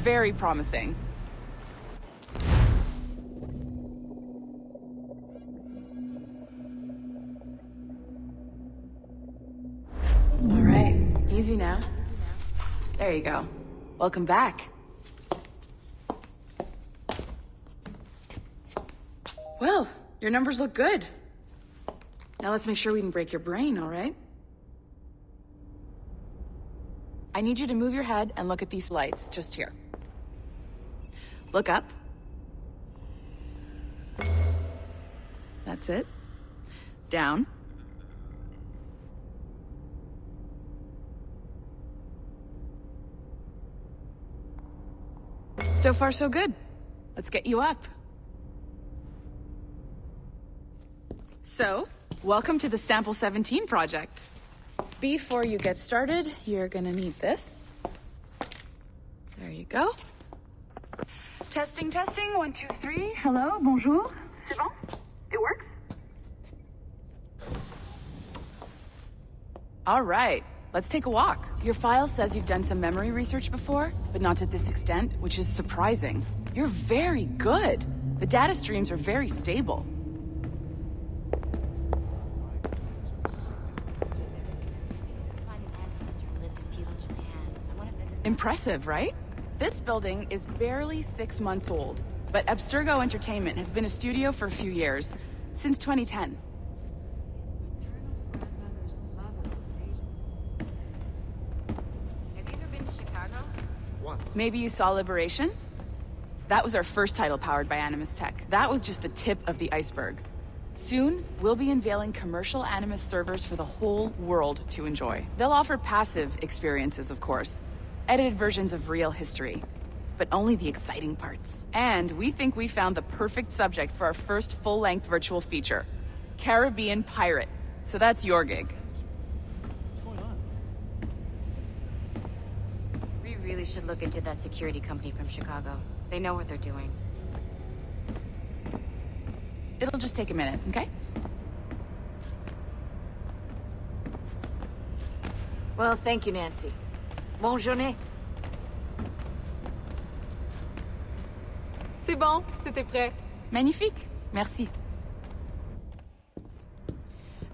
very promising. All right, easy now. There you go. Welcome back. Well, your numbers look good. Now let's make sure we can break your brain, all right? I need you to move your head and look at these lights just here. Look up. That's it. Down. So far, so good. Let's get you up. So, welcome to the Sample 17 project. Before you get started, you're gonna need this. There you go. Testing, testing, 1, 2, 3. Hello, bonjour. C'est bon? It works? All right, let's take a walk. Your file says you've done some memory research before, but not to this extent, which is surprising. You're very good. The data streams are very stable. Impressive, right? This building is barely 6 months old, but Abstergo Entertainment has been a studio for a few years, since 2010. Have you ever been to Chicago? Once. Maybe you saw Liberation? That was our first title powered by Animus Tech. That was just the tip of the iceberg. Soon, we'll be unveiling commercial Animus servers for the whole world to enjoy. They'll offer passive experiences, of course. Edited versions of real history, but only the exciting parts. And we think we found the perfect subject for our first full-length virtual feature, Caribbean Pirates. So that's your gig. What's going on? We really should look into that security company from Chicago. They know what they're doing. It'll just take a minute, okay? Well, thank you, Nancy. Bonne journée. C'est bon, c'était prêt. Magnifique. Merci.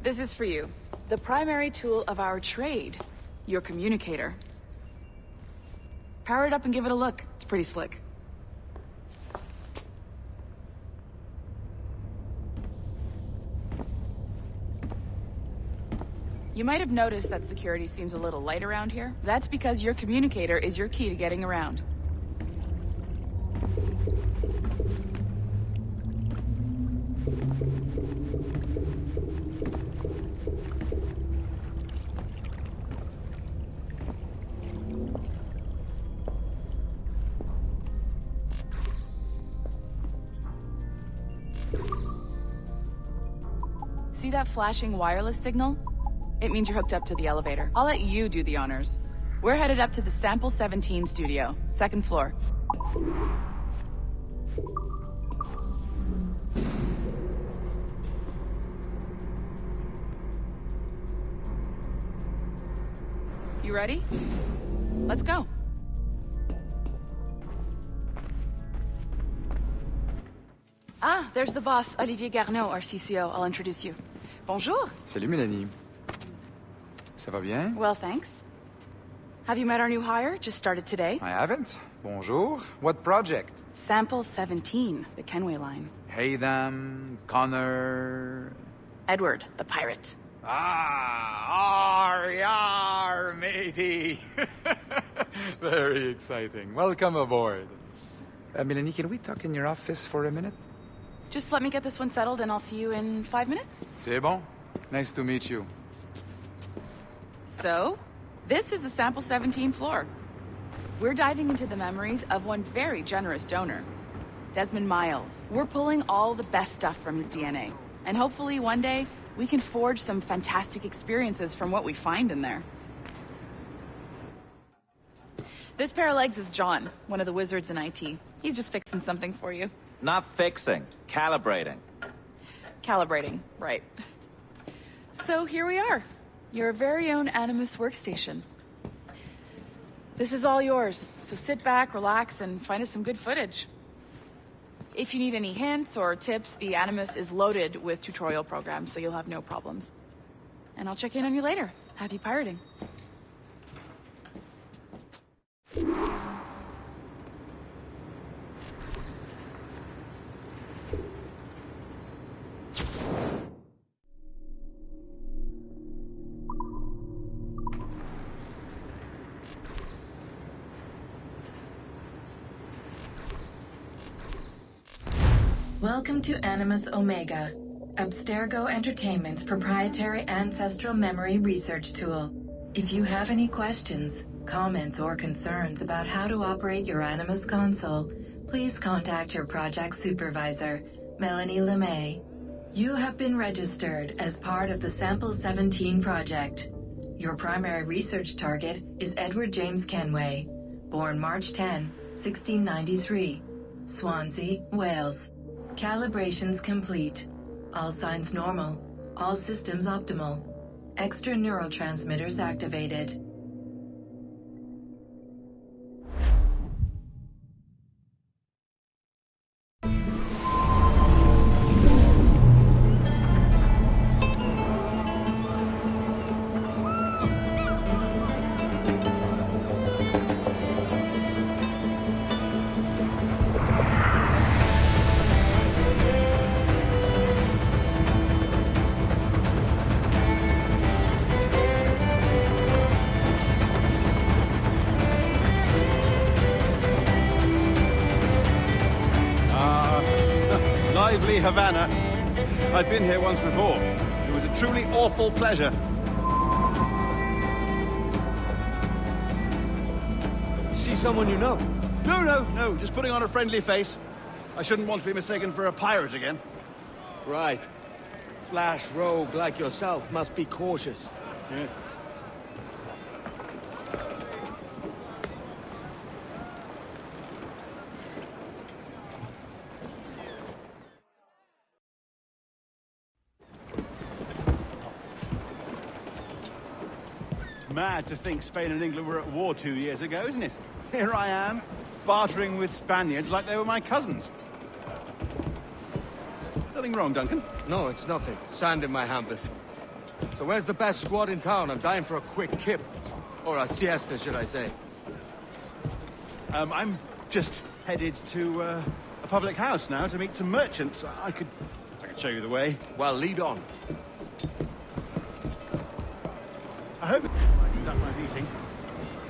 This is for you. The primary tool of our trade, your communicator. Power it up and give it a look. It's pretty slick. You might have noticed that security seems a little light around here. That's because your communicator is your key to getting around. See that flashing wireless signal? It means you're hooked up to the elevator. I'll let you do the honors. We're headed up to the Sample 17 studio, 2nd floor. You ready? Let's go. Ah, there's the boss, Olivier Garneau, our CCO. I'll introduce you. Bonjour. Salut Mélanie. Ça va bien? Well, thanks. Have you met our new hire? Just started today. I haven't. Bonjour. What project? Sample 17, the Kenway line. Haydam, Connor... Edward, the pirate. Ah, yar, matey. Very exciting. Welcome aboard. Mélanie, can we talk in your office for a minute? Just let me get this one settled and I'll see you in 5 minutes. C'est bon. Nice to meet you. So, this is the Sample 17 floor. We're diving into the memories of one very generous donor, Desmond Miles. We're pulling all the best stuff from his DNA. And hopefully one day, we can forge some fantastic experiences from what we find in there. This pair of legs is John, one of the wizards in IT. He's just fixing something for you. Not fixing, calibrating. Calibrating, right. So here we are. Your very own Animus workstation. This is all yours, so sit back, relax, and find us some good footage. If you need any hints or tips, the Animus is loaded with tutorial programs, so you'll have no problems. And I'll check in on you later. Happy pirating. Welcome to Animus Omega, Abstergo Entertainment's proprietary ancestral memory research tool. If you have any questions, comments, or concerns about how to operate your Animus console, please contact your project supervisor, Melanie LeMay. You have been registered as part of the Sample 17 project. Your primary research target is Edward James Kenway, born March 10, 1693, Swansea, Wales. Calibrations complete. All signs normal. All systems optimal. Extra neurotransmitters activated. Lively Havana. I've been here once before. It was a truly awful pleasure. See someone you know? No, just putting on a friendly face. I shouldn't want to be mistaken for a pirate again. Right. Flash rogue like yourself must be cautious. Yeah. Mad to think Spain and England were at war 2 years ago, isn't it? Here I am, bartering with Spaniards like they were my cousins. Nothing wrong, Duncan? No, it's nothing. Sand in my hampers. So where's the best squad in town? I'm dying for a quick kip. Or a siesta, should I say. I'm just headed to a public house now to meet some merchants. I could show you the way. Well, lead on. I hope I conduct my meeting.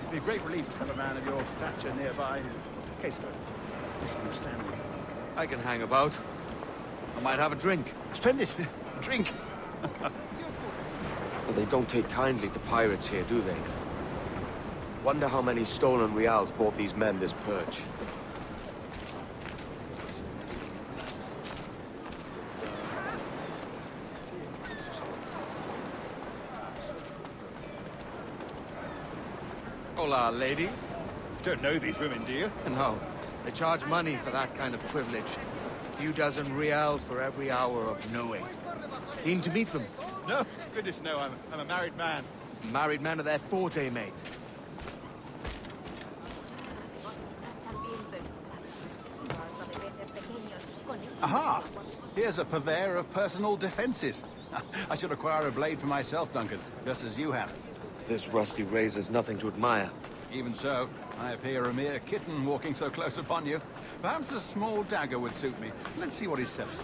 It'd be a great relief to have a man of your stature nearby in case of a misunderstanding. I can hang about. I might have a drink. Splendid. Drink. But they don't take kindly to pirates here, do they? Wonder how many stolen reals bought these men this perch. Hola, ladies. Don't know these women, do you? No, they charge money for that kind of privilege. A few dozen reals for every hour of knowing. Keen to meet them. No, goodness no, I'm a married man. Married men are their forte, mate. Aha! Here's a purveyor of personal defenses. I should acquire a blade for myself, Duncan, just as you have. This rusty razor's nothing to admire. Even so, I appear a mere kitten walking so close upon you. Perhaps a small dagger would suit me. Let's see what he's selling.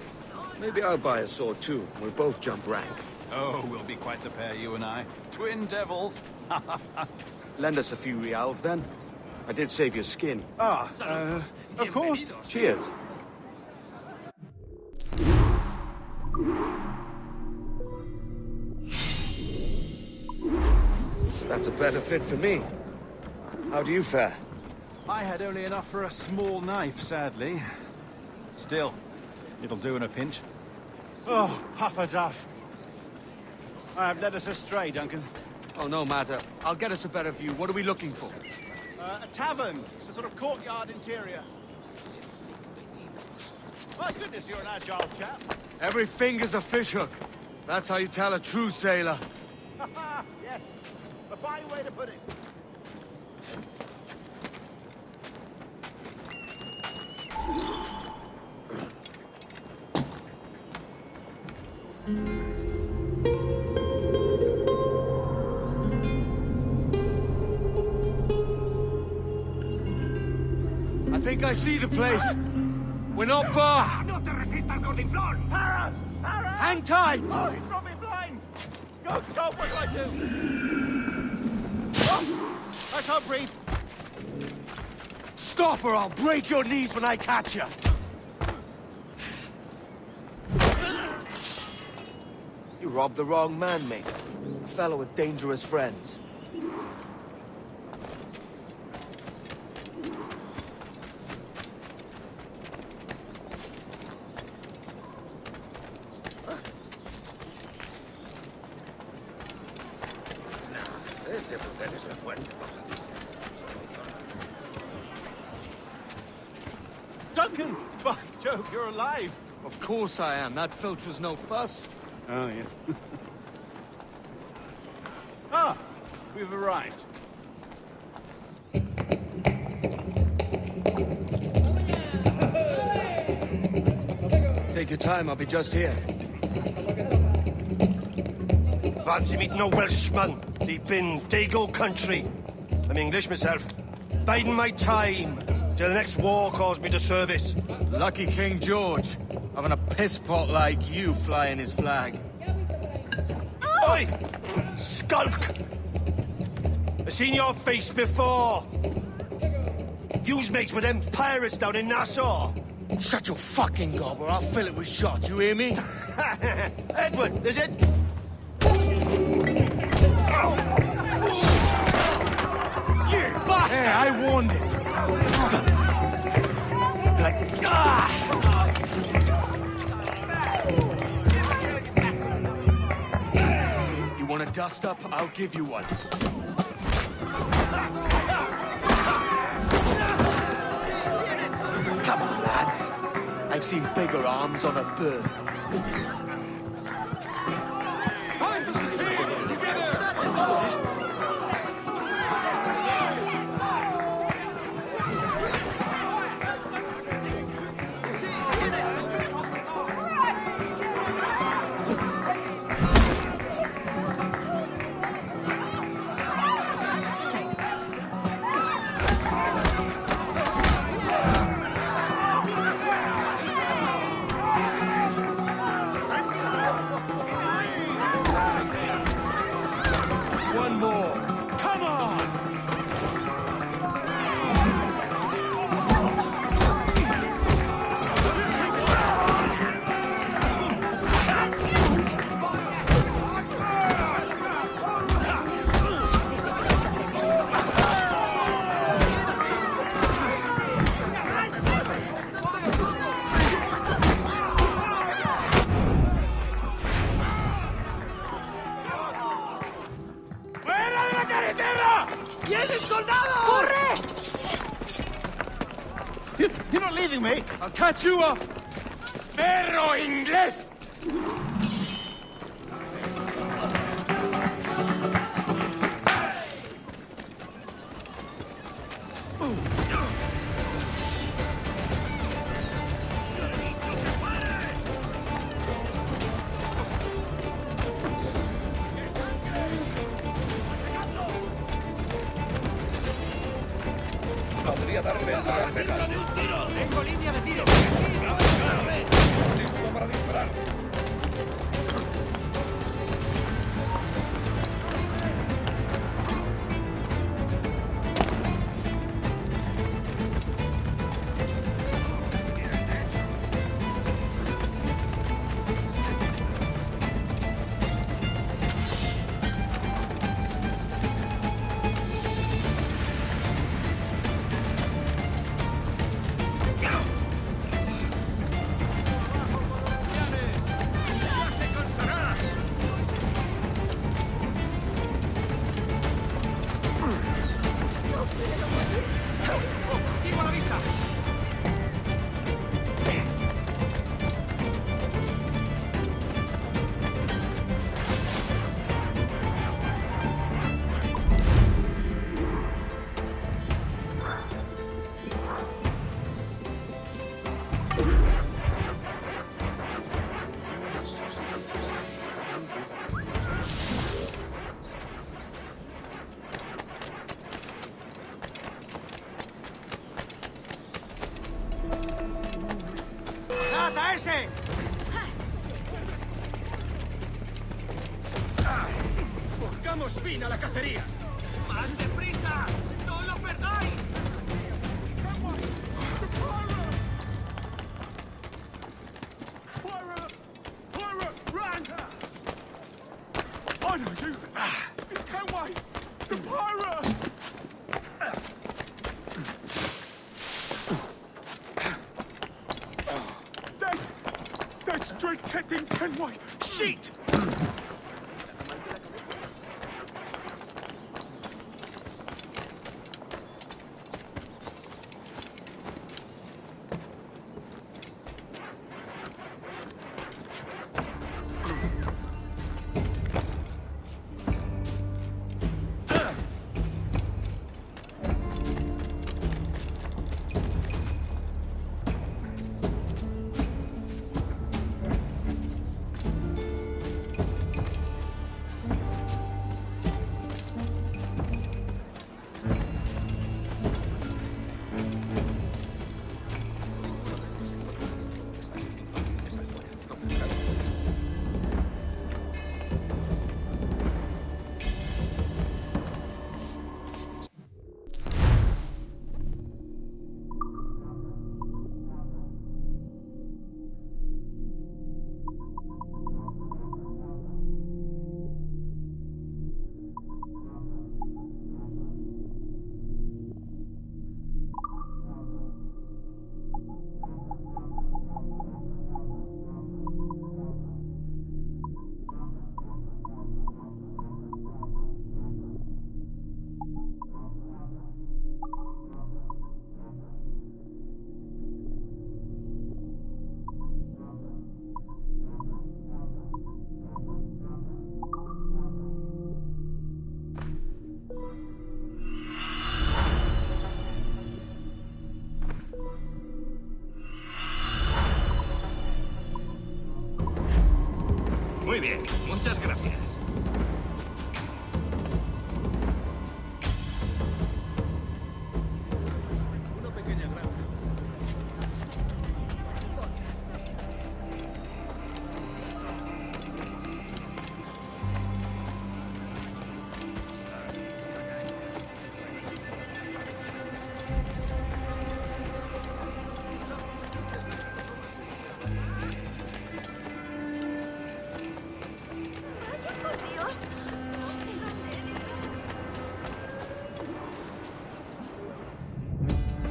Maybe I'll buy a sword too. We'll both jump rank. Oh, we'll be quite the pair, you and I. Twin devils. Lend us a few reals, then. I did save your skin. Of course. Cheers. That's a better fit for me. How do you fare? I had only enough for a small knife, sadly. Still, it'll do in a pinch. Oh, puffer duff. I have led us astray, Duncan. Oh, no matter. I'll get us a better view. What are we looking for? A tavern, a sort of courtyard interior. My goodness, you're an agile chap. Every finger's a fishhook. That's how you tell a true sailor. Yes, a fine way to put it. I think I see the place. We're not far. Hang tight! Oh, he's got me blind! Go, stop, what do I do? Oh, I can't breathe. Stop or I'll break your knees when I catch you. You robbed the wrong man, mate. A fellow with dangerous friends. Duncan! By Jove, you're alive! Of course I am. That filch was no fuss. Oh, yes. Ah! We've arrived. Take your time, I'll be just here. Fancy meeting a Welshman deep in Dago country. I'm English myself. Biding my time till the next war calls me to service. Lucky King George, having a piss pot like you flying his flag. Oi! Skulk! I've seen your face before. You's mates with them pirates down in Nassau. Shut your fucking gob or I'll fill it with shot, you hear me? Edward, is it? You bastard! Hey, I warned him. You want a dust up? I'll give you one. Come on, lads. I've seen bigger arms on a bird. One more. Come on! You're not leaving me! I'll catch you up! Perro inglés! rata ese! ¡Pongamos fin a la cacería! ¡Más deprisa! ¡No lo perdáis! Pirate! Run! I know you! Kenway! The pirate! That's Dread Captain Kenway! Shit! Muy bien, muchas gracias.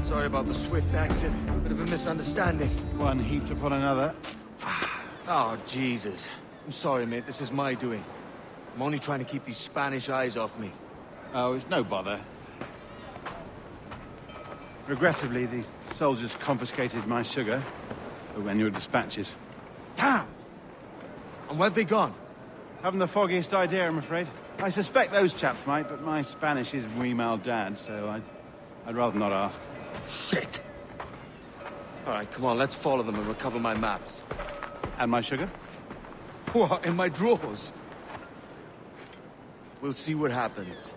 Sorry about the swift accent. Bit of a misunderstanding. One heaped upon another. Oh, Jesus. I'm sorry, mate. This is my doing. I'm only trying to keep these Spanish eyes off me. Oh, it's no bother. Regrettably, the soldiers confiscated my sugar when your dispatches. Damn! And where have they gone? Haven't the foggiest idea, I'm afraid. I suspect those chaps might, but my Spanish is muy mal dad, so I'd rather not ask. Shit! All right, come on, let's follow them and recover my maps. And my sugar? What, in my drawers? We'll see what happens.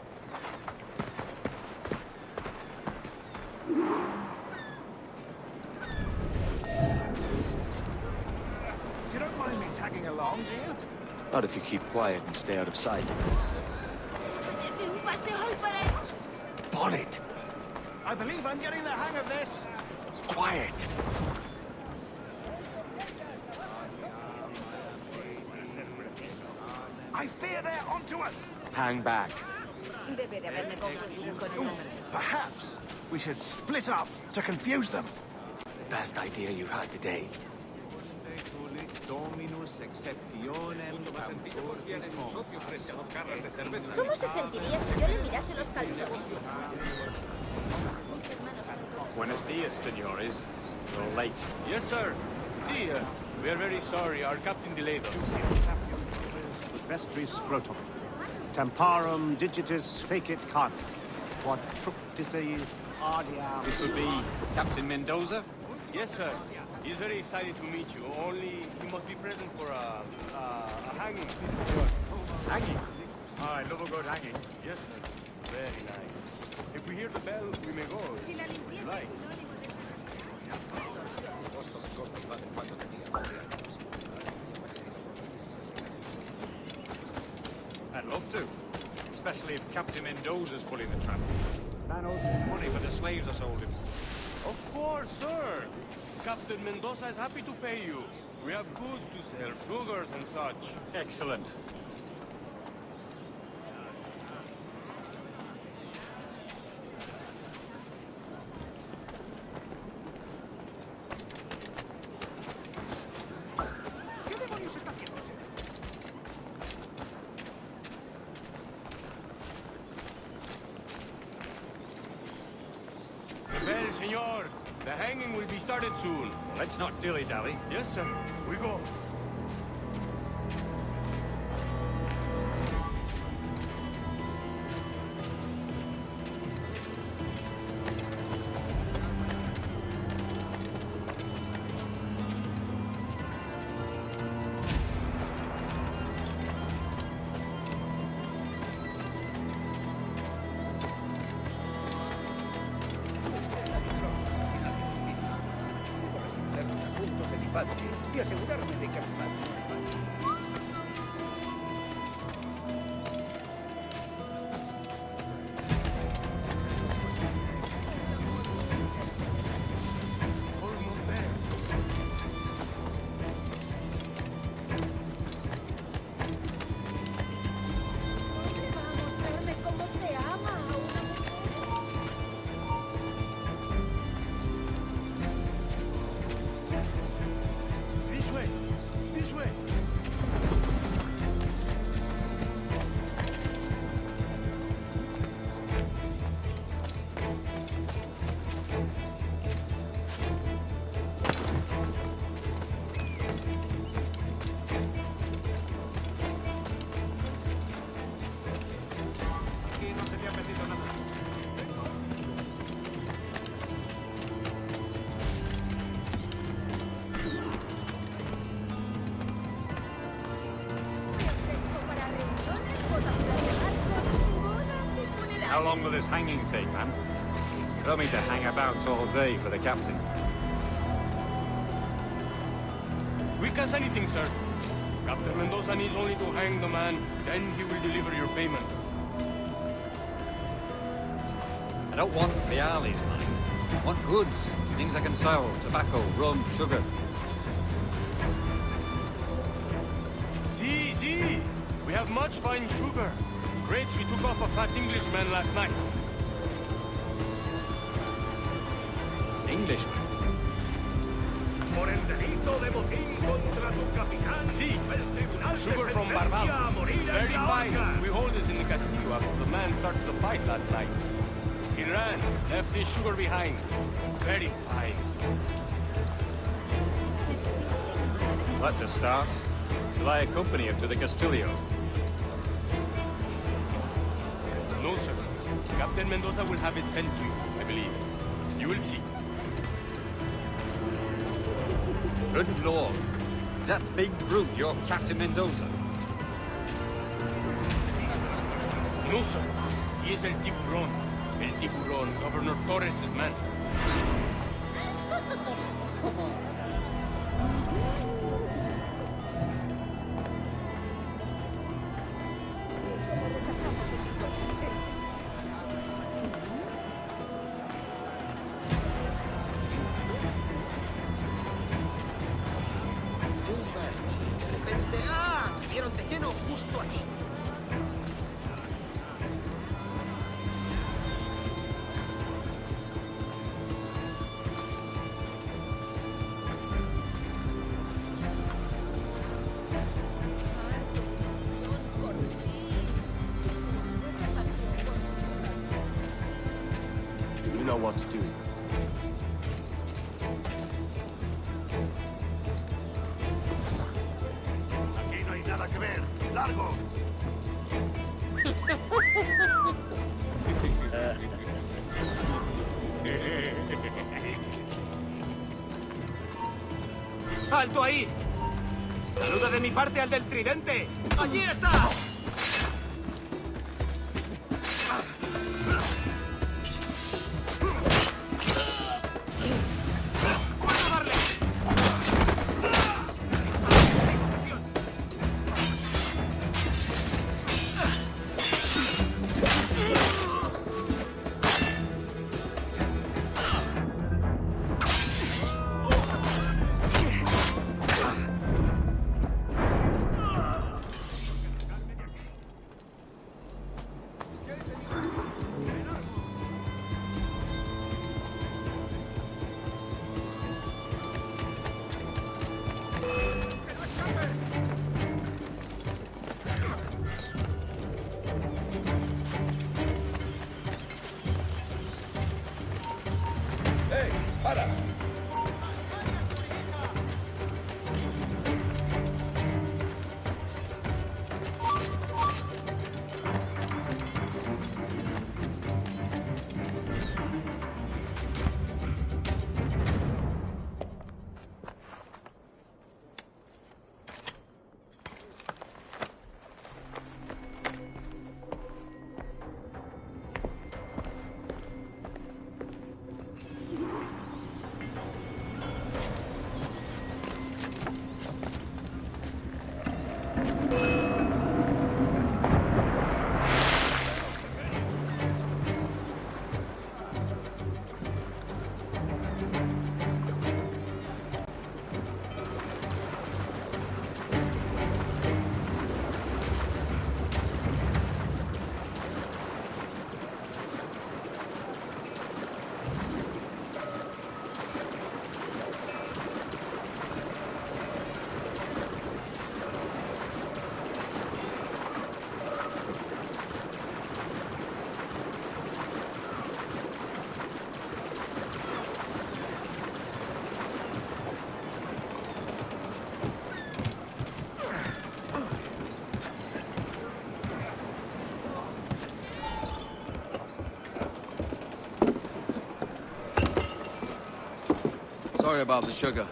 You don't mind me tagging along, do you? Not if you keep quiet and stay out of sight. Bonnet! I believe I'm getting the hang of this. Quiet! I fear they're onto us. Hang back. Perhaps we should split up to confuse them. It's the best idea you've had today. ¿Cómo se sentiría si yo le mirase los calzones? Buenos dias, senores. You're late. Yes, sir. See, we are very sorry. Our captain delayed us. Vestris scrotum. Temparum digitis fecit canis. Quod fructices ardiam. This would be Captain Mendoza? Yes, sir. He's very excited to meet you. Only he must be present for a hanging. Hanging? I love a good hanging. Yes, sir. Very nice. If we hear the bell, we may go. If you like. Captain Mendoza's pulling the trap. Man owes money for the slaves I sold him. Of course, sir. Captain Mendoza is happy to pay you. We have goods to sell, sugars and such. Excellent. Well, senor, the hanging will be started soon. Let's not dilly-dally. Yes, sir. We go. Y asegurarme de que cómo se ama a una This way. This way. Aquí no se te ha perdido nada. para reuniones, votaciones de barcos, bodas y funerales. How long will this hanging take, man? Tell me to hang about all day for the captain. Quick as anything, sir. Captain Mendoza needs only to hang the man, then he will deliver your payment. I don't want Viali's money. I want goods, things I can sell, tobacco, rum, sugar. See. We have much fine sugar. Crates we took off a fat Englishman last night. Englishman? por el delito de motín contra tu capitán. Sí. El tribunal Sugar te from sentencia a Barbados. morir en Very la fine. horca. We hold it in the castillo after the man started the fight last night. He ran, left his sugar behind. Very fine. That's a start. Shall I accompany him to the Castillo? No, sir. Captain Mendoza will have it sent to you, I believe. You will see. Good lord. Is that big brute your Captain Mendoza? No, sir. He is El Tiburón. El Tiburón, Governor Torres' man. Vieron de lleno justo aquí. You know what to do. Aquí no hay nada que ver. ¡Largo! ¡Alto ahí! ¡Saluda de mi parte al del tridente! ¡Allí está! Sorry about the sugar.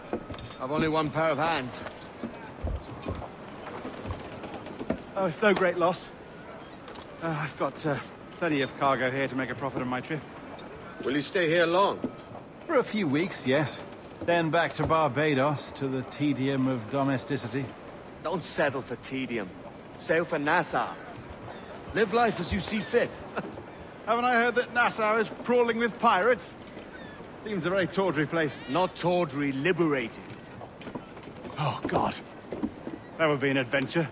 I've only one pair of hands. Oh, it's no great loss. I've got plenty of cargo here to make a profit on my trip. Will you stay here long? For a few weeks, yes. Then back to Barbados, to the tedium of domesticity. Don't settle for tedium. Sail for Nassau. Live life as you see fit. Haven't I heard that Nassau is crawling with pirates? Seems a very tawdry place. Not tawdry, liberated. Oh, God. That would be an adventure.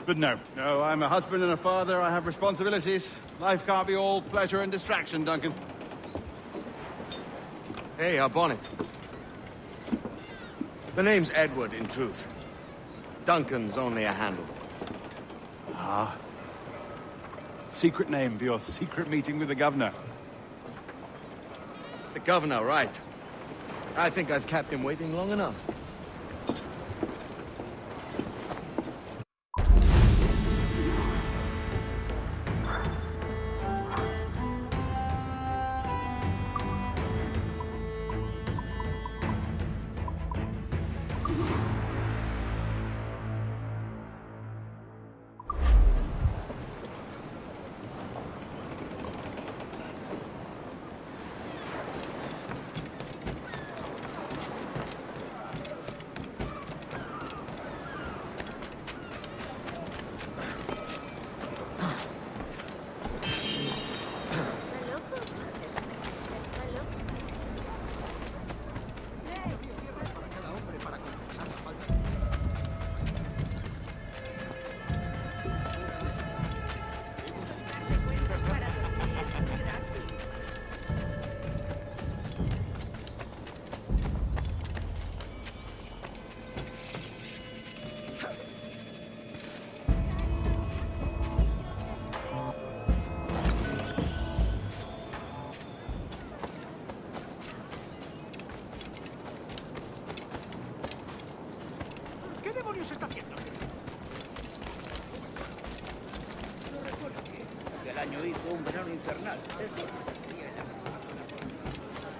But no, I'm a husband and a father. I have responsibilities. Life can't be all pleasure and distraction, Duncan. Hey, our bonnet. The name's Edward, in truth. Duncan's only a handle. Ah. Secret name for your secret meeting with the governor. The governor, right. I think I've kept him waiting long enough.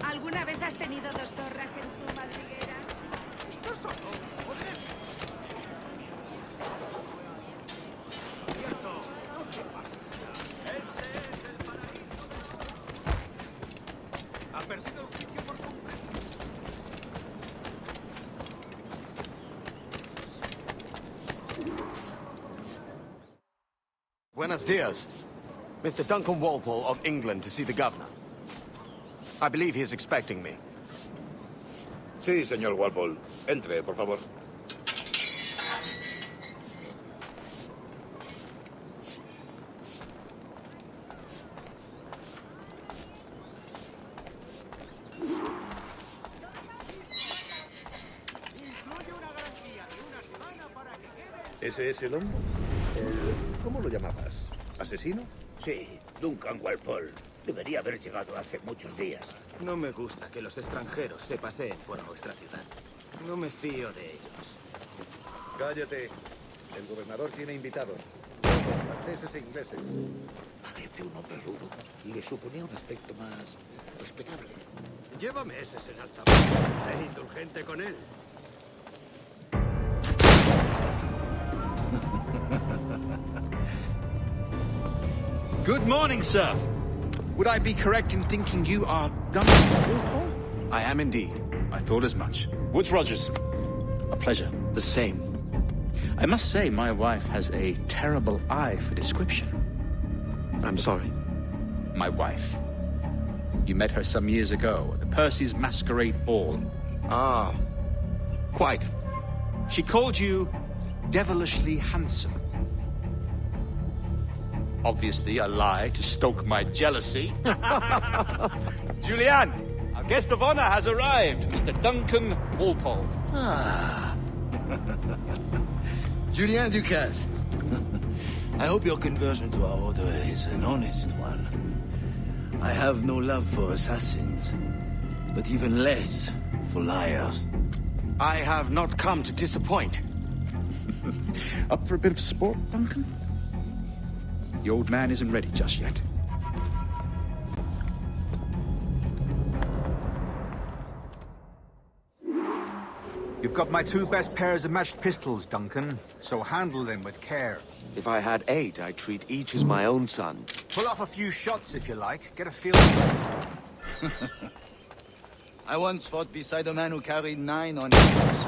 ¿Alguna vez has tenido dos zorras en tu madriguera? Estos son los jodes. Este es el paraíso. Ha perdido el juicio por completo. Buenos dias. Mr. Duncan Walpole of England to see the governor. I believe he is expecting me. Sí, señor Walpole. Entre, por favor. ¿Ese es el hombre? ¿Cómo lo llamabas? ¿Asesino? Sí, Duncan Walpole. Debería haber llegado hace muchos días. No me gusta que los extranjeros se paseen por nuestra ciudad. No me fío de ellos. Cállate. El gobernador tiene invitados. Todos franceses e ingleses. Parece un hombre rudo. Le suponía un aspecto más respetable. Lleva meses en altavoz. Sé indulgente con él. Good morning, sir. Would I be correct in thinking you are Duncan Walpole? I am indeed. I thought as much. Woods Rogers. A pleasure. The same. I must say, my wife has a terrible eye for description. I'm sorry. My wife. You met her some years ago at the Percy's Masquerade Ball. Ah, quite. She called you devilishly handsome. Obviously a lie to stoke my jealousy. Julianne, our guest of honor has arrived, Mr. Duncan Walpole. Ah. Julien Ducasse. I hope your conversion to our order is an honest one. I have no love for assassins, but even less for liars. I have not come to disappoint. Up for a bit of sport, Duncan? The old man isn't ready just yet. You've got my 2 best pairs of matched pistols, Duncan, so handle them with care. If I had 8, I'd treat each as my own son. Pull off a few shots if you like. Get a feel. I once fought beside a man who carried 9 on his backs.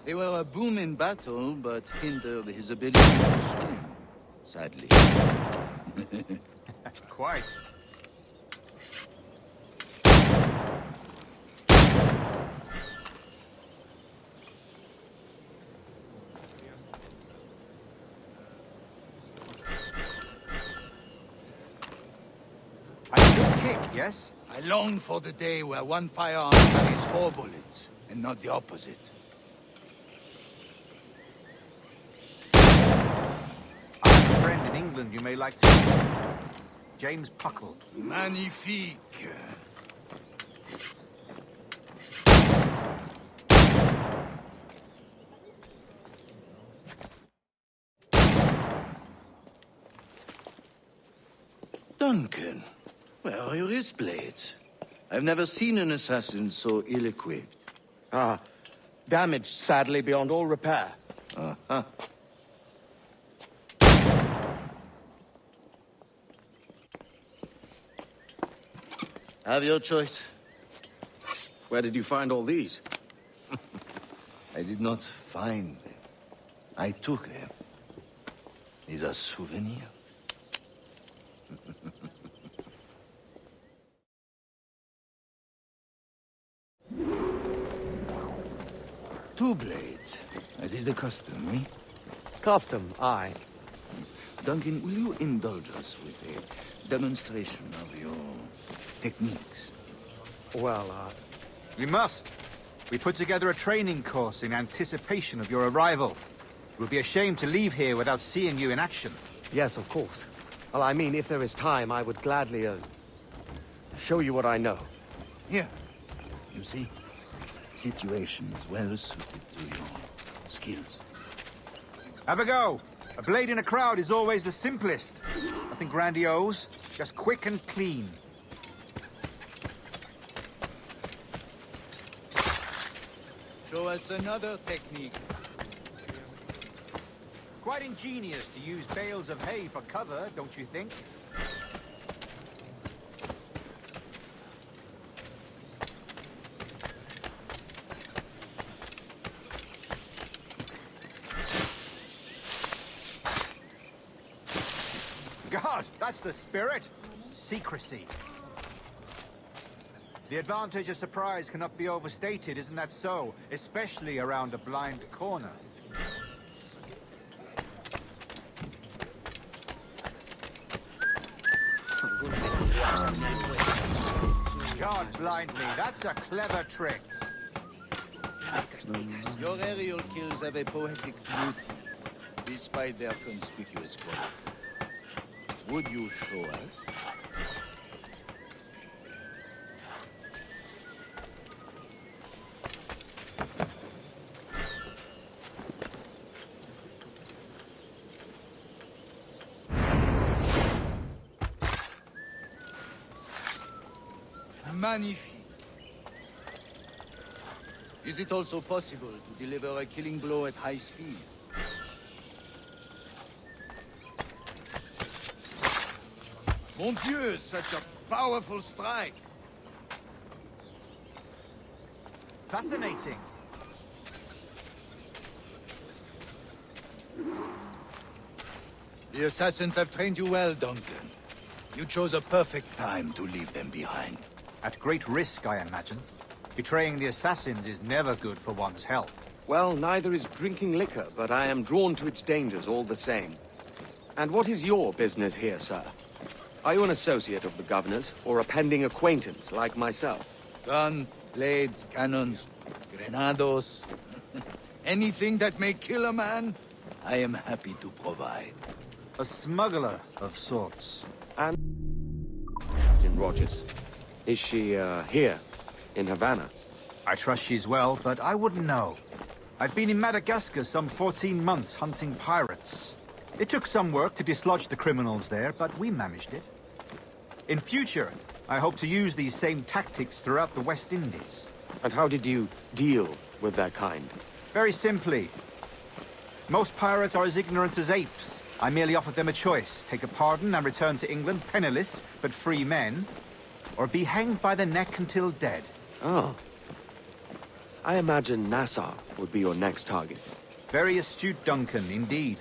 They were a boom in battle, but hindered his ability to swim, sadly. Quite. A good kick, yes? I long for the day where one firearm carries 4 bullets, and not the opposite. I have a friend in England you may like to meet. James Puckle. Magnifique. Duncan, where are your wrist blades? I've never seen an assassin so ill-equipped. Ah, damaged sadly beyond all repair. Uh-huh. Have your choice. Where did you find all these? I did not find them. I took them. These are souvenirs. Two blades, as is the custom, eh? Custom, aye. Duncan, will you indulge us with a demonstration of your techniques? Well, We must. We put together a training course in anticipation of your arrival. It would be a shame to leave here without seeing you in action. yes, of course. Well, I mean, if there is time, I would gladly, show you what I know. Here. You see? Situation is well suited to your skills. Have a go. A blade in a crowd is always the simplest. Nothing grandiose, just quick and clean. Show us another technique. Quite ingenious to use bales of hay for cover, don't you think? God, that's the spirit. Secrecy. The advantage of surprise cannot be overstated, isn't that so? Especially around a blind corner. God blind me, that's a clever trick. Your aerial kills have a poetic beauty, despite their conspicuous quality. Would you show us? Magnifique. Is it also possible to deliver a killing blow at high speed? Mon Dieu, such a powerful strike! Fascinating. The assassins have trained you well, Duncan. You chose a perfect time to leave them behind. At great risk, I imagine. Betraying the assassins is never good for one's health. Well, neither is drinking liquor, but I am drawn to its dangers all the same. And what is your business here, sir? Are you an associate of the governor's, or a pending acquaintance like myself? Guns, blades, cannons, grenados. Anything that may kill a man, I am happy to provide. A smuggler of sorts. And in Rogers. Is she, here, in Havana? I trust she's well, but I wouldn't know. I've been in Madagascar some 14 months hunting pirates. It took some work to dislodge the criminals there, but we managed it. In future, I hope to use these same tactics throughout the West Indies. And how did you deal with their kind? Very simply. Most pirates are as ignorant as apes. I merely offered them a choice. Take a pardon and return to England penniless, but free men. Or be hanged by the neck until dead. Oh. I imagine Nassau would be your next target. Very astute, Duncan, indeed.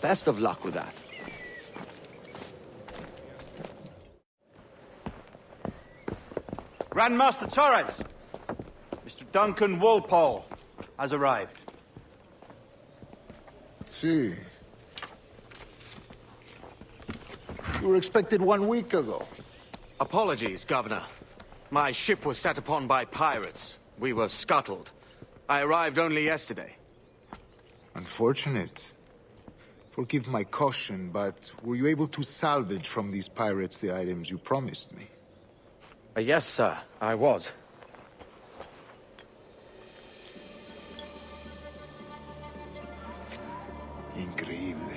Best of luck with that. Grandmaster Torres! Mr. Duncan Walpole has arrived. See. You were expected 1 week ago. Apologies, Governor. My ship was set upon by pirates. We were scuttled. I arrived only yesterday. Unfortunate. Forgive my caution, but were you able to salvage from these pirates the items you promised me? Yes, sir, I was. Increíble.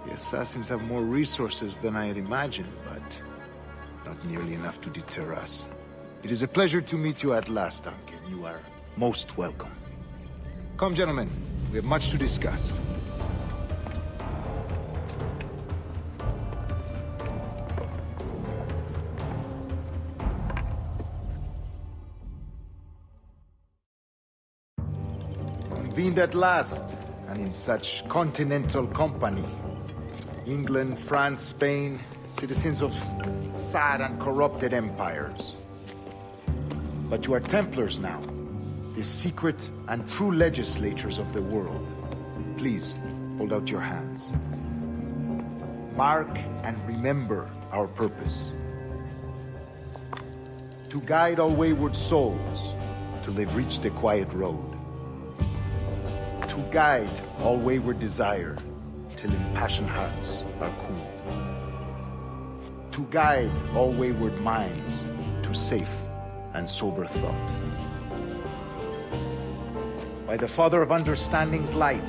The assassins have more resources than I had imagined, but not nearly enough to deter us. It is a pleasure to meet you at last, Duncan. You are most welcome. Come, gentlemen. We have much to discuss. Convened at last, and in such continental company. England, France, Spain, citizens of sad and corrupted empires. But you are Templars now, the secret and true legislators of the world. Please, hold out your hands. Mark and remember our purpose. To guide all wayward souls till they've reached the quiet road. To guide all wayward desire till impassioned hearts are cooled. To guide all wayward minds to safe and sober thought. By the Father of Understanding's light,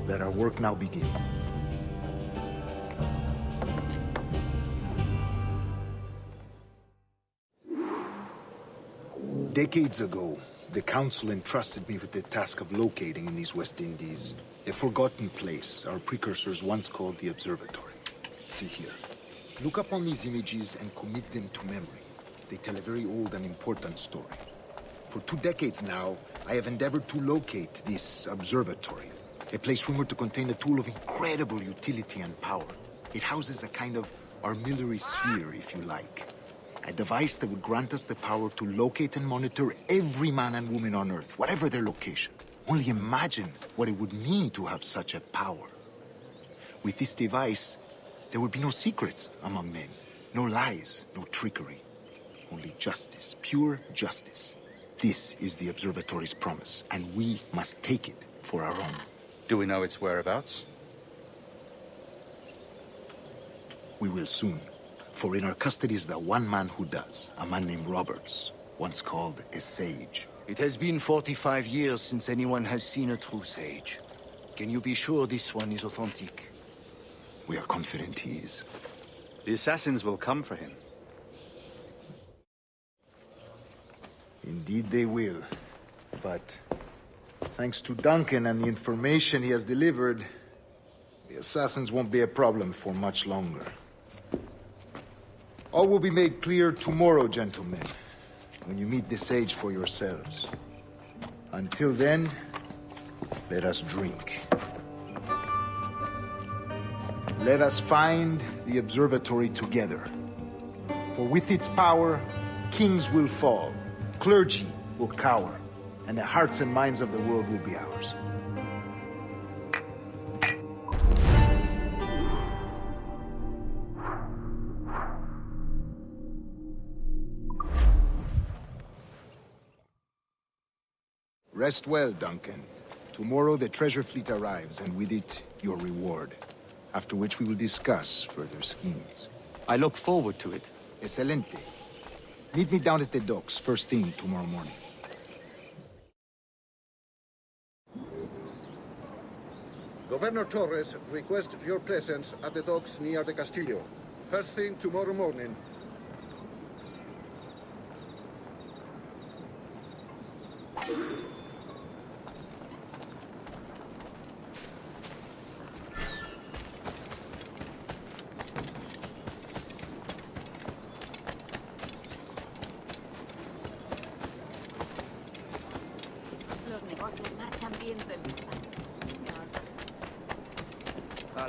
let our work now begin. Decades ago, the Council entrusted me with the task of locating in these West Indies a forgotten place our precursors once called the Observatory. See here. Look upon these images and commit them to memory. They tell a very old and important story. For 2 decades now, I have endeavored to locate this observatory, a place rumored to contain a tool of incredible utility and power. It houses a kind of armillary sphere, if you like. A device that would grant us the power to locate and monitor every man and woman on Earth, whatever their location. Only imagine what it would mean to have such a power. With this device, there would be no secrets among men, no lies, no trickery. Only justice, pure justice. This is the Observatory's promise, and we must take it for our own. Do we know its whereabouts? We will soon. For in our custody is the one man who does, a man named Roberts, once called a sage. It has been 45 years since anyone has seen a true sage. Can you be sure this one is authentic? We are confident he is. The assassins will come for him. Indeed they will. But thanks to Duncan and the information he has delivered, the assassins won't be a problem for much longer. All will be made clear tomorrow, gentlemen, when you meet the sage for yourselves. Until then, let us drink. Let us find the observatory together. For with its power, kings will fall, clergy will cower, and the hearts and minds of the world will be ours. Rest well, Duncan. Tomorrow the treasure fleet arrives, and with it, your reward. After which we will discuss further schemes. I look forward to it. Excelente. Meet me down at the docks first thing tomorrow morning. Governor Torres requests your presence at the docks near the Castillo. First thing tomorrow morning.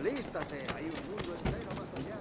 Alístate, hay un mundo entero más allá.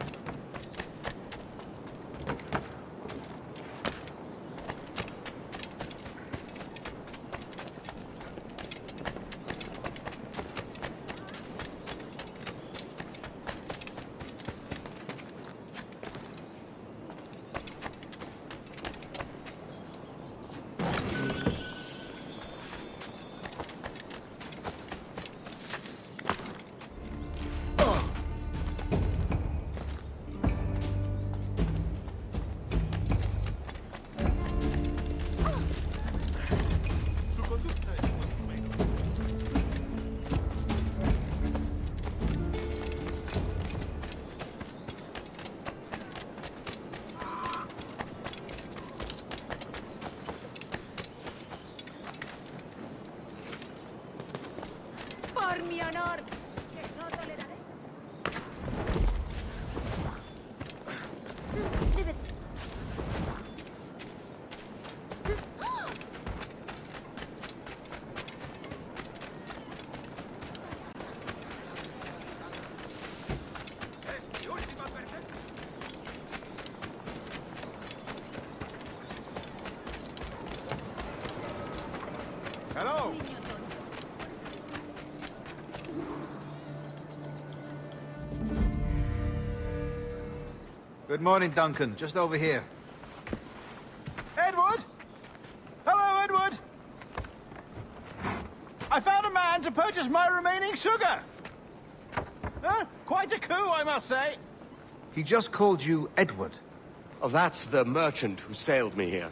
Por mi honor, que no toleraré. Debe... Hello. Good morning, Duncan. Just over here. Edward? Hello, Edward! I found a man to purchase my remaining sugar! Huh? Quite a coup, I must say. He just called you Edward. Oh, that's the merchant who sailed me here.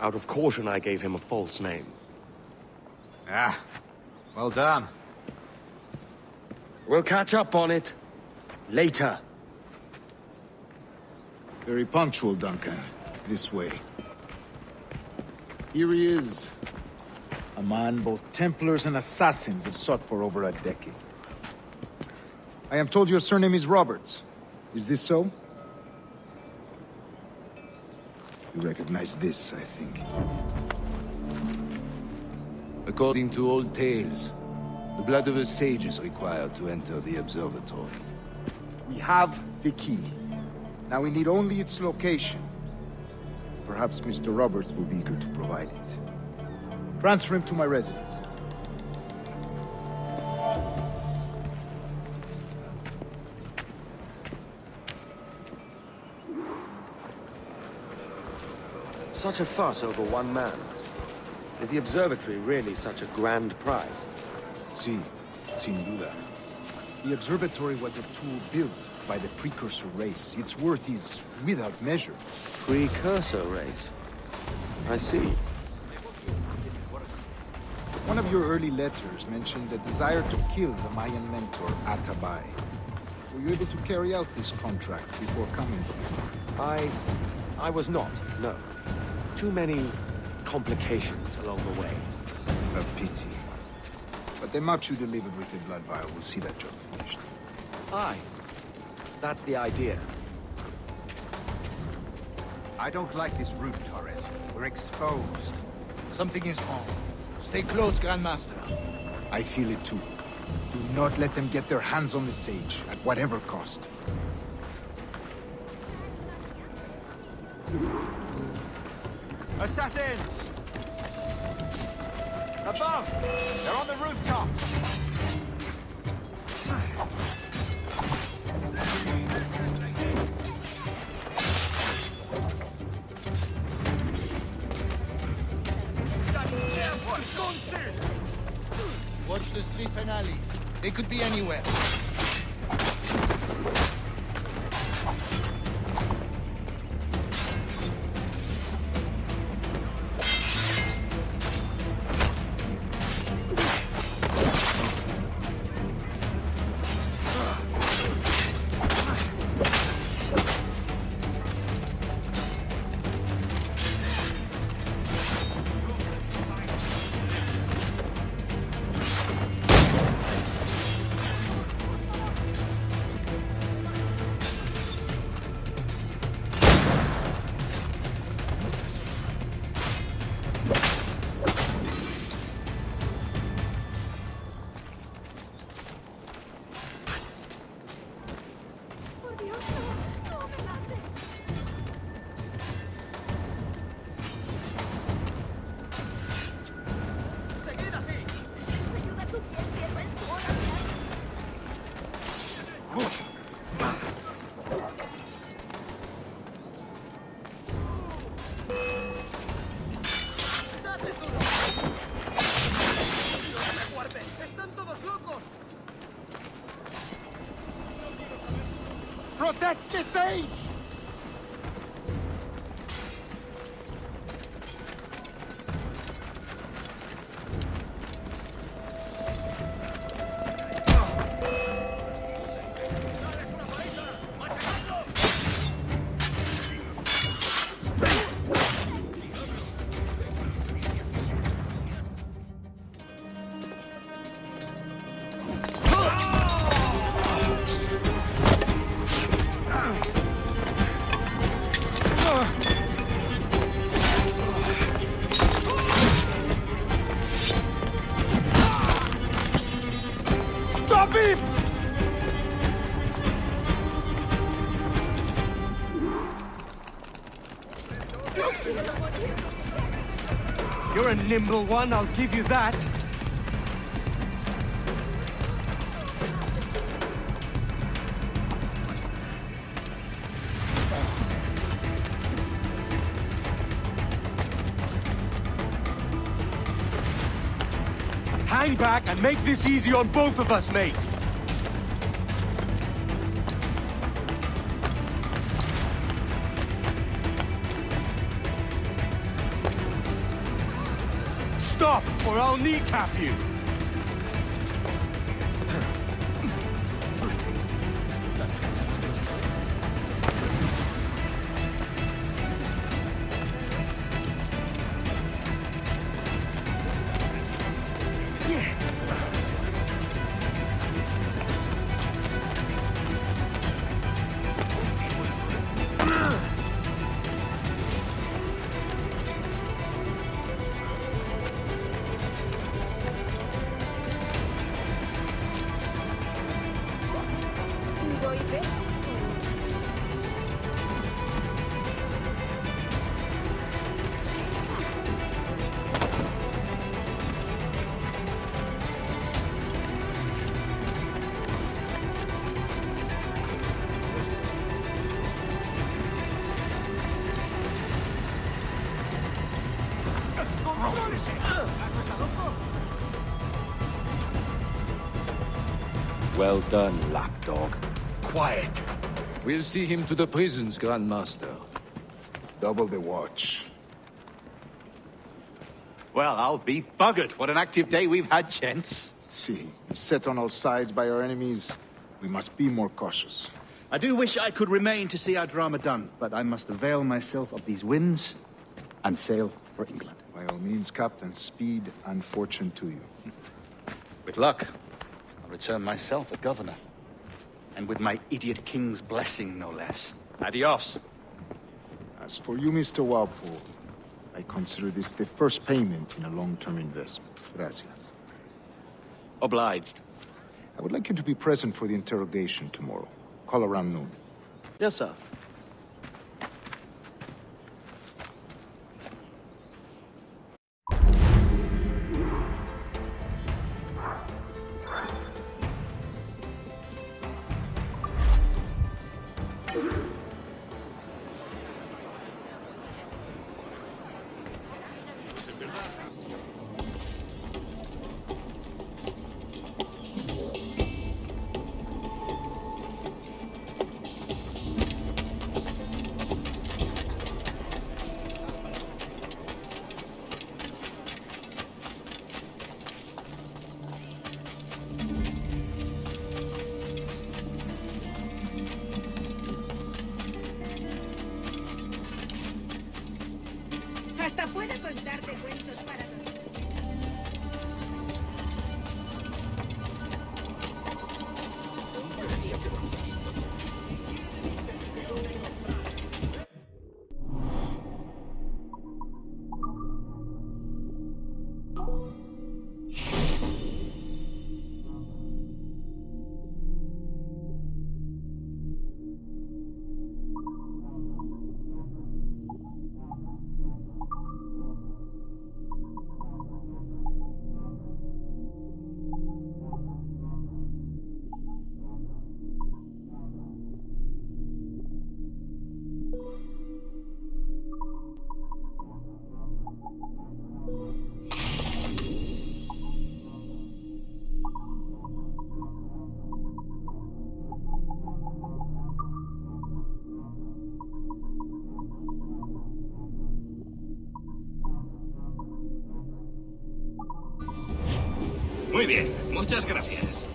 Out of caution, I gave him a false name. Ah, well done. We'll catch up on it later. Very punctual, Duncan. This way. Here he is. A man both Templars and Assassins have sought for over a decade. I am told your surname is Roberts. Is this so? You recognize this, I think. According to old tales, the blood of a sage is required to enter the observatory. We have the key. Now we need only its location. Perhaps Mr. Roberts will be eager to provide it. Transfer him to my residence. Such a fuss over one man. Is the observatory really such a grand prize? Sí, sin duda. The observatory was a tool built by the Precursor race. Its worth is without measure. Precursor race? I see. One of your early letters mentioned a desire to kill the Mayan mentor, Atabay. Were you able to carry out this contract before coming here? I was not, no. Too many complications along the way. A pity. But the map you delivered with the blood vial will see that job finished. Aye. That's the idea. I don't like this route, Torres. We're exposed. Something is wrong. Stay close, Grandmaster. I feel it too. Do not let them get their hands on the sage, at whatever cost. Assassins! Above! They're on the rooftops! Watch the streets and alleys. They could be anywhere. Engage! Stop him! You're a nimble one, I'll give you that. Hang back and make this easy on both of us, mate. Stop, or I'll kneecap you. Well done, lapdog. Quiet. We'll see him to the prisons, Grandmaster. Double the watch. Well, I'll be buggered. What an active day we've had, gents. See, set on all sides by our enemies. We must be more cautious. I do wish I could remain to see our drama done, but I must avail myself of these winds and sail for England. By all means, Captain, speed and fortune to you. With luck, I'll return myself a governor. And with my idiot king's blessing, no less. Adios. As for you, Mr. Walpole, I consider this the first payment in a long-term investment. Gracias. Obliged. I would like you to be present for the interrogation tomorrow. Call around noon. Yes, sir. Hasta puedo contarte cuentos para Muy bien, muchas gracias.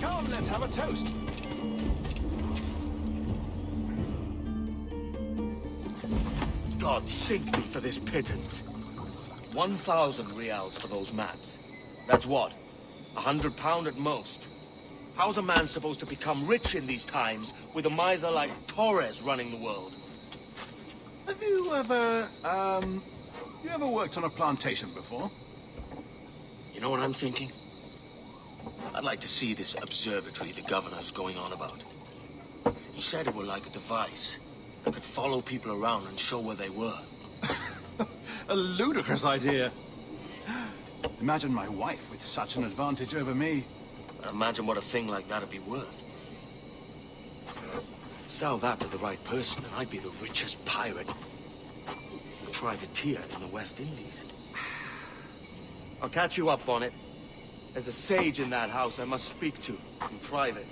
Come, let's have a toast. God sink me for this pittance. 1,000 reals for those maps. That's what? £100 at most. How's a man supposed to become rich in these times with a miser like Torres running the world? Have you ever, worked on a plantation before? You know what I'm thinking? I'd like to see this observatory the governor's going on about. He said it were like a device that could follow people around and show where they were. A ludicrous idea. Imagine my wife with such an advantage over me. Imagine what a thing like that'd be worth. Sell that to the right person and I'd be the richest pirate. Privateer in the West Indies. I'll catch you up on it. There's a sage in that house I must speak to in private.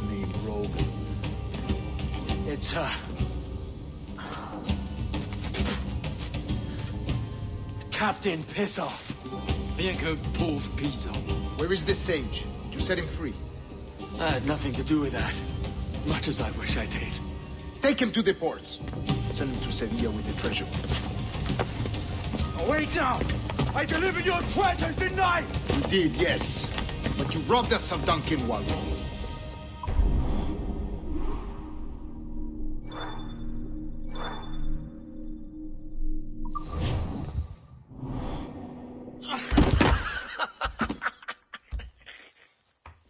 name, rogue? It's, Captain Piss Off. Rien que pauvre pizza. Where is the sage? Did you set him free? I had nothing to do with that. Much as I wish I did. Take him to the ports. Send him to Sevilla with the treasure. Wait now! I delivered your treasures, didn't I? You did, yes. But you robbed us of Duncan Waldo.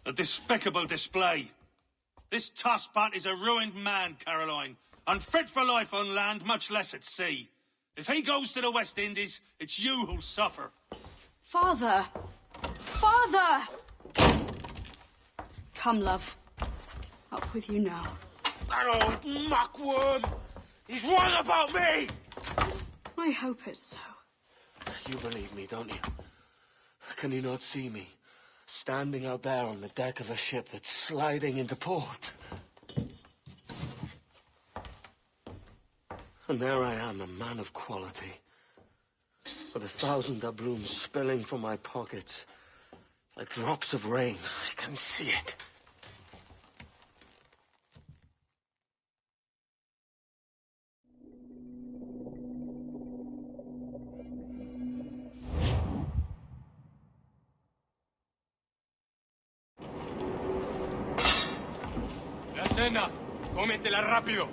A despicable display. This Tosspot is a ruined man, Caroline. Unfit for life on land, much less at sea. If he goes to the West Indies, it's you who'll suffer. Father! Father! Come, love. Up with you now. That old muckworm! He's wrong about me! I hope it's so. You believe me, don't you? Can you not see me? Standing out there on the deck of a ship that's sliding into port. And there I am, a man of quality. With 1,000 doubloons spilling from my pockets. Like drops of rain. I can see it. La cena. Cómetela rápido.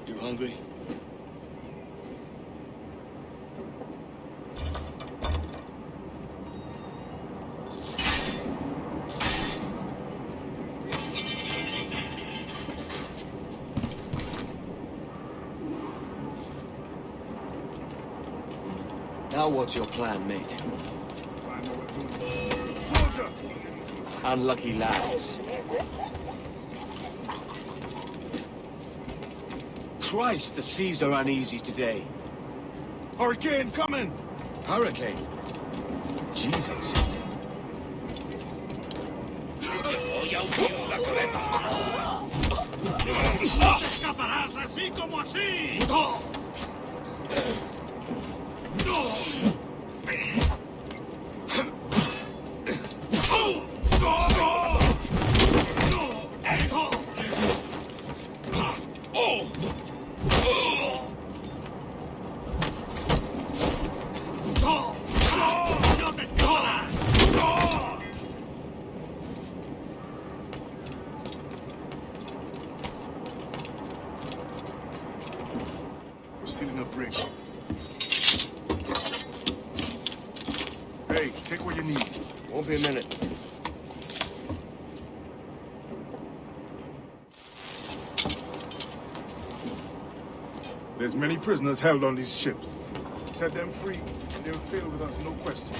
You hungry? Now what's your plan, mate? Unlucky lads. Christ, the seas are uneasy today. Hurricane coming! Hurricane? Jesus. ¡Escaparás así como así! ¡No te escaparás! We're stealing a brig. Hey, take what you need. Won't be a minute. There's many prisoners held on these ships. Set them free, and they'll sail with us, no question.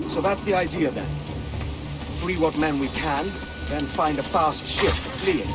So that's the idea then. Free what men we can, then find a fast ship fleeing.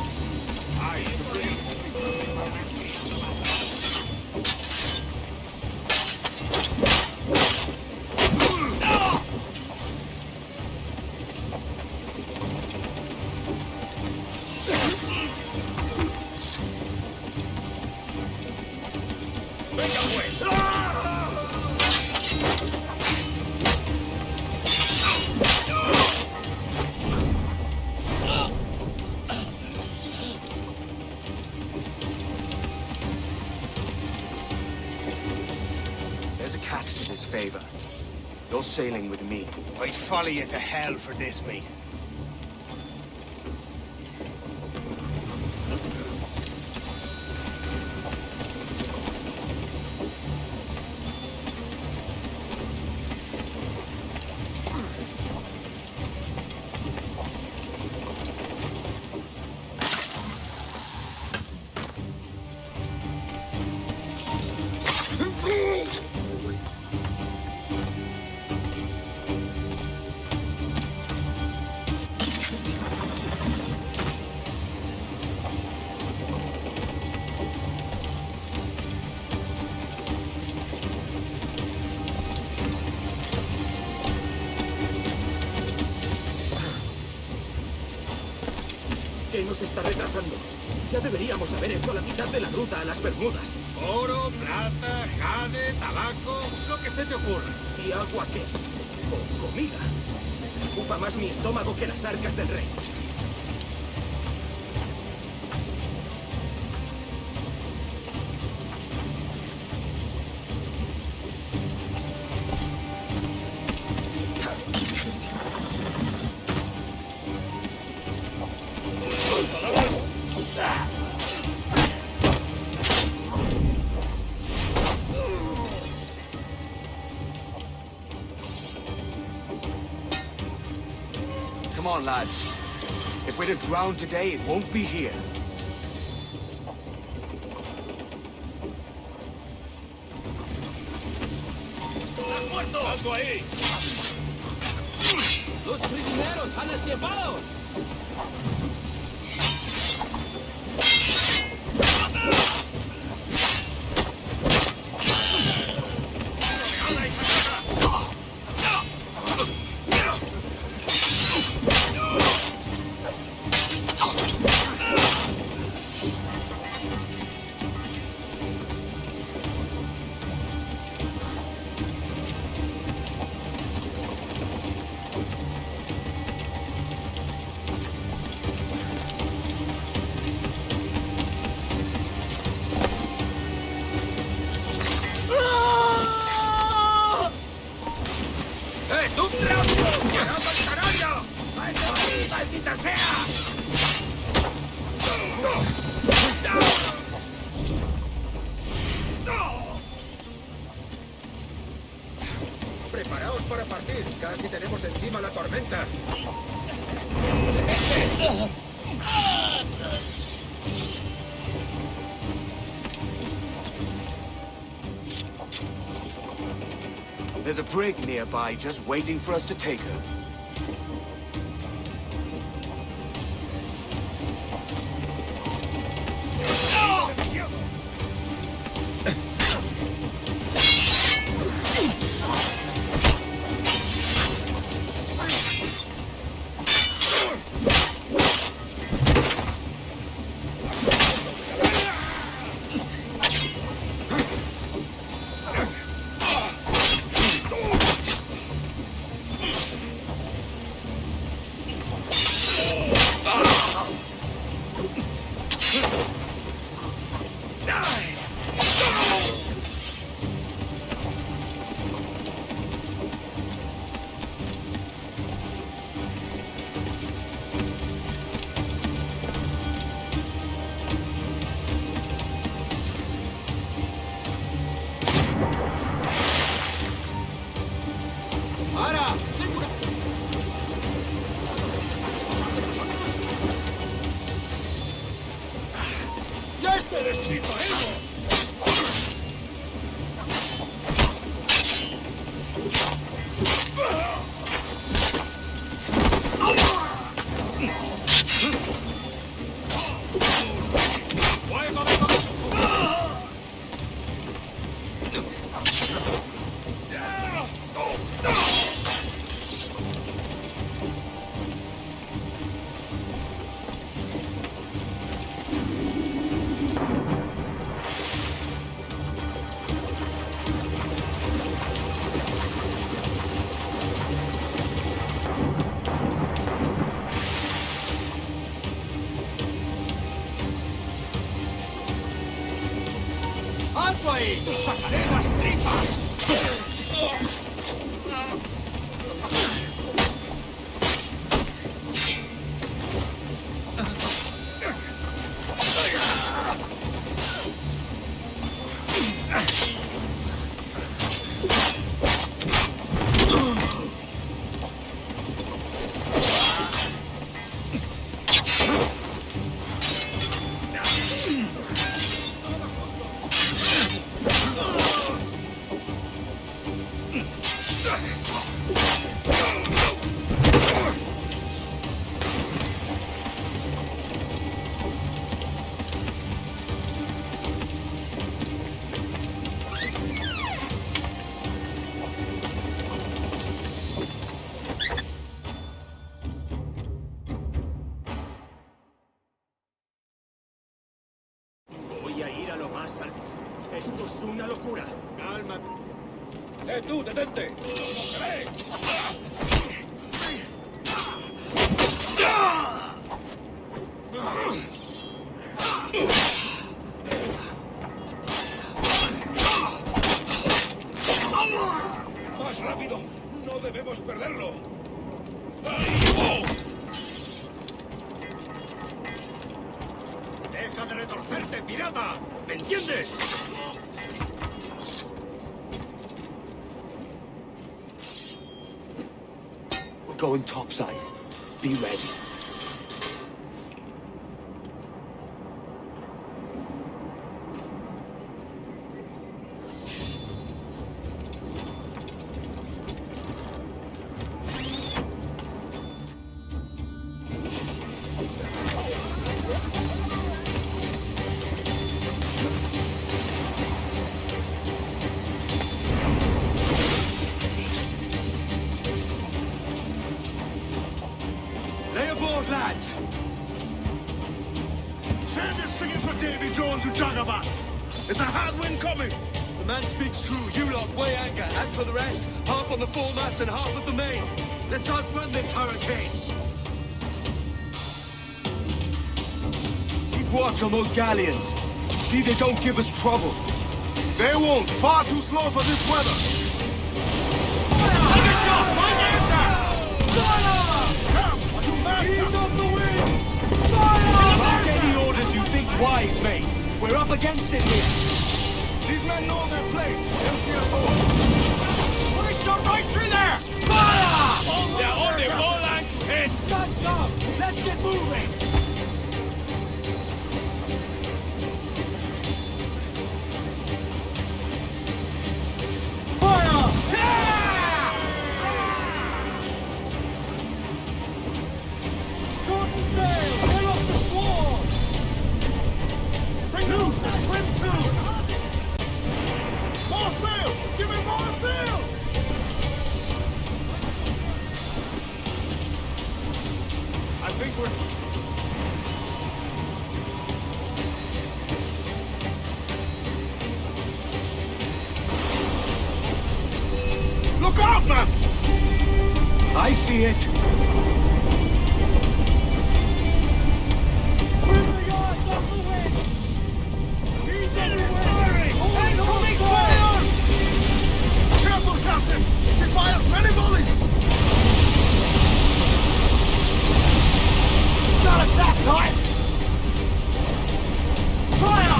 There's a catch to this favor. You're sailing with me. I'd follow you to hell for this, mate. qué nos está retrasando? Ya deberíamos haber hecho la mitad de la ruta a las Bermudas. Oro, plata, jade, tabaco, lo que se te ocurra. ¿Y agua qué? O comida. Ocupa más mi estómago que las arcas del rey. Come on, lads. If we're to drown today, it won't be here. ¡Has muerto! ¡Algo ahí! ¡Los prisioneros han escapado! ¡Tú, Claudio! ¡Llegamos al canario! ¡Aquí, maldita sea! Preparaos para partir. Casi tenemos encima la tormenta. There's a brig nearby just waiting for us to take her. ¡Alto ahí! ¡Te sacaré las tripas! Tú, detente. ¡Más rápido! ¡No debemos perderlo! ¡Deja de retorcerte, pirata! ¿Me entiendes? We're going topside. Be ready. Lay aboard, lads! Save your singing for Davy Jones, you jagabats! It's a hard wind coming! The man speaks true. You lot weigh anchor. As for the rest, half on the foremast and half at the main. Let's outrun this hurricane. Keep watch on those galleons. See they don't give us trouble. They won't. Far too slow for this weather. Take a shot! Right there, sir! Ease off the wind! Mark any orders you think wise, mate. We're up against it here. These men know their place. They'll see us home. We're shot right through there! Fire! They're on their ball line to hit! Guns up! Let's get moving! Fire! Shorten sail! Get off the squall! Bring loose and swim too! More sail! Give me more sail! I think we're... Look out, man! I see it. Bring the yards off the wind! He's everywhere! Incoming fire! Careful, Captain! She fires many volleys! Not a sack time! Fire!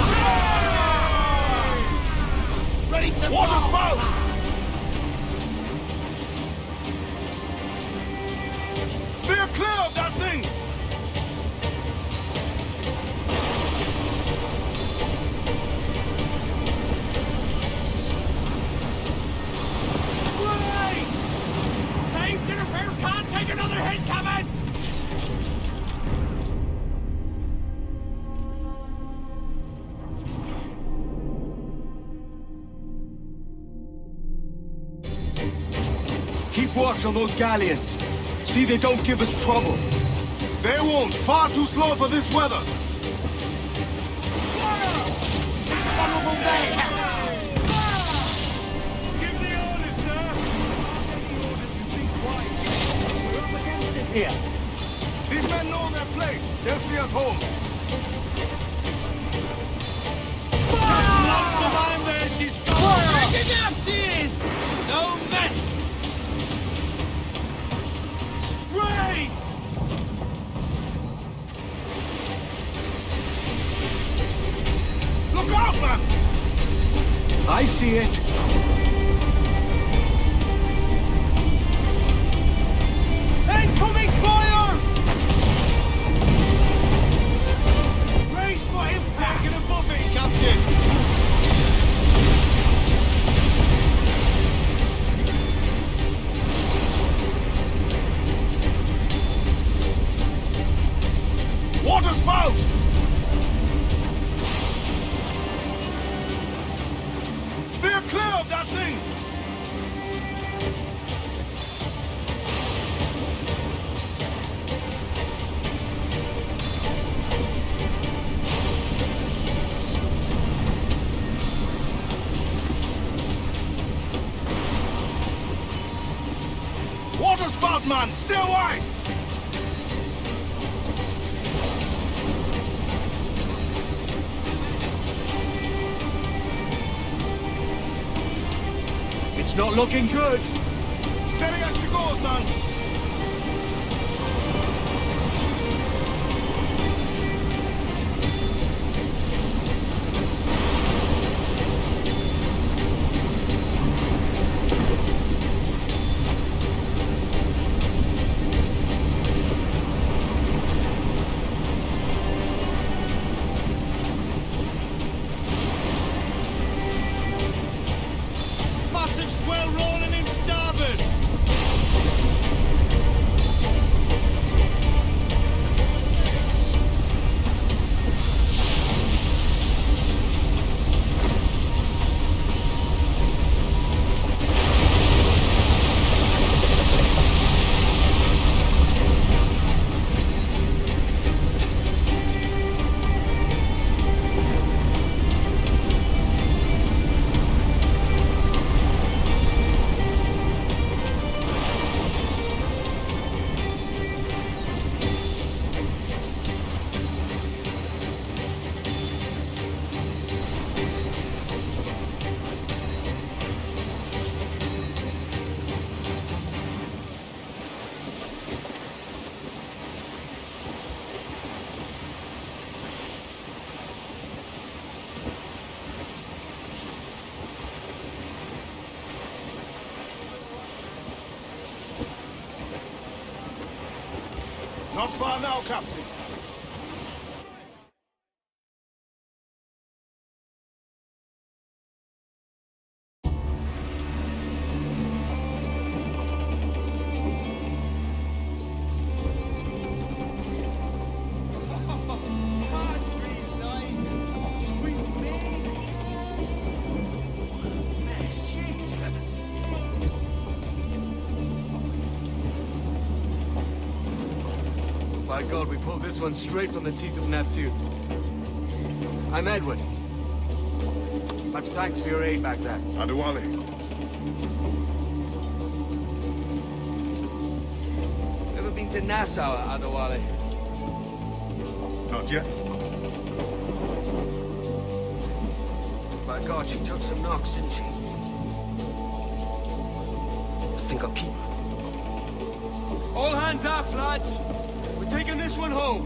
Ready to water spout! Steer clear of that thing! Safe interference can't take another hit coming! Keep watch on those galleons. See they don't give us trouble. They won't. Far too slow for this weather. Give the orders, sir! We're up against it here. These men know their place. They'll see us home. Lots of iron there, she's breaking up, she is! No match! Race! Look out, man! I see it. Incoming fire! Race for impact and above it, Captain! Water spout! Steer clear your spot, man! Stay away! It's not looking good. Steady as she goes, man! Massive swell rolling in starboard! Not far now, Captain. By God, we pulled this one straight from the teeth of Neptune. I'm Edward. Much thanks for your aid back there. Adewale. Ever been to Nassau, Adewale? Not yet. By God, she took some knocks, didn't she? I think I'll keep her. All hands aft, lads! We're taking this one home.